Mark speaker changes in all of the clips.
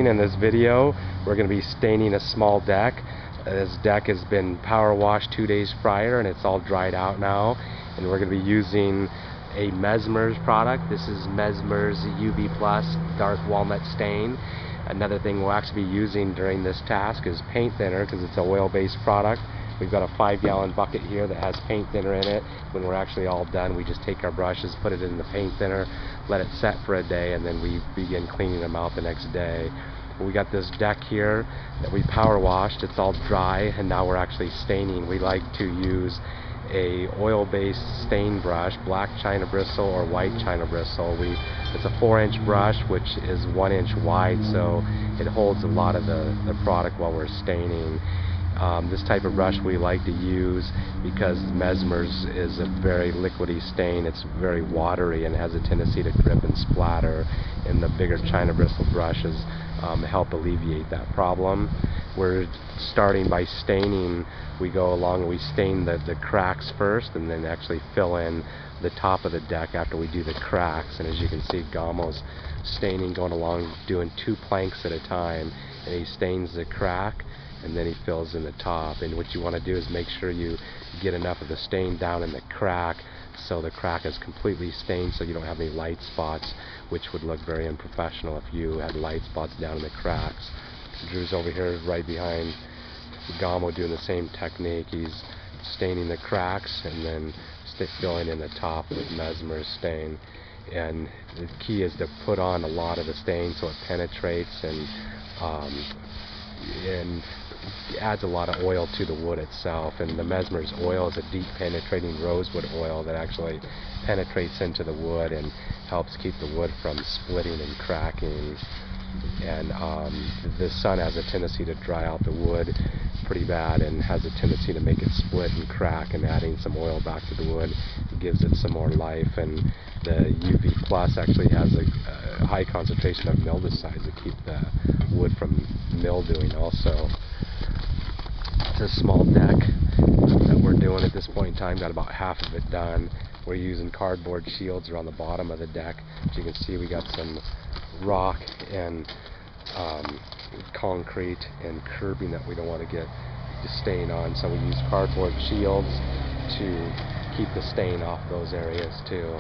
Speaker 1: In this video, we're going to be staining a small deck. This deck has been power washed 2 days prior and it's all dried out now. And we're going to be using a Messmer's product. This is Messmer's UV Plus Dark Walnut Stain. Another thing we'll actually be using during this task is paint thinner, because it's an oil-based product. We've got a 5-gallon bucket here that has paint thinner in it. When we're actually all done, we just take our brushes, put it in the paint thinner, let it set for a day, and then we begin cleaning them out the next day. We got this deck here that we power washed. It's all dry, and now we're actually staining. We like to use a oil-based stain brush, black china bristle or white china bristle. It's a 4-inch brush, which is 1 inch wide, so it holds a lot of the product while we're staining. This type of brush we like to use because Messmer's is a very liquidy stain. It's very watery and has a tendency to drip and splatter, and the bigger china bristle brushes help alleviate that problem. We're starting by staining. We go along and we stain the cracks first, and then actually fill in the top of the deck after we do the cracks. And as you can see, Gamo's staining, going along, doing 2 planks at a time, and he stains the crack and then he fills in the top. And what you want to do is make sure you get enough of the stain down in the crack so the crack is completely stained, so you don't have any light spots, which would look very unprofessional if you had light spots down in the cracks. Drew's over here right behind Gamo doing the same technique. He's staining the cracks and then filling in the top with Messmer's stain. And the key is to put on a lot of the stain so it penetrates and adds a lot of oil to the wood itself. And the Messmer's oil is a deep penetrating rosewood oil that actually penetrates into the wood and helps keep the wood from splitting and cracking. And the sun has a tendency to dry out the wood pretty bad and has a tendency to make it split and crack, and adding some oil back to the wood gives it some more life. And the UV Plus actually has a high concentration of mildewcides to keep the wood from mildewing also. It's a small deck that we're doing at this point in time. Got about half of it done. We're using cardboard shields around the bottom of the deck. As you can see, we got some rock and concrete and curbing that we don't want to get the stain on, so we use cardboard shields to keep the stain off those areas too.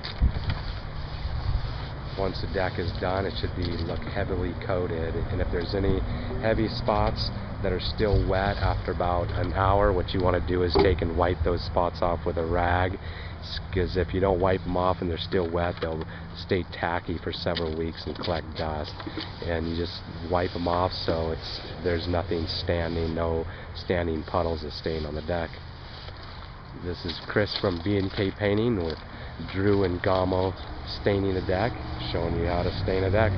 Speaker 1: Once the deck is done, it should look heavily coated, and if there's any heavy spots that are still wet after about an hour, what you want to do is take and wipe those spots off with a rag, because if you don't wipe them off and they're still wet, they'll stay tacky for several weeks and collect dust. And you just wipe them off so there's nothing standing, no standing puddles of stain on the deck. This is Chris from B&K Painting with Drew and Gamo staining a deck, showing you how to stain a deck.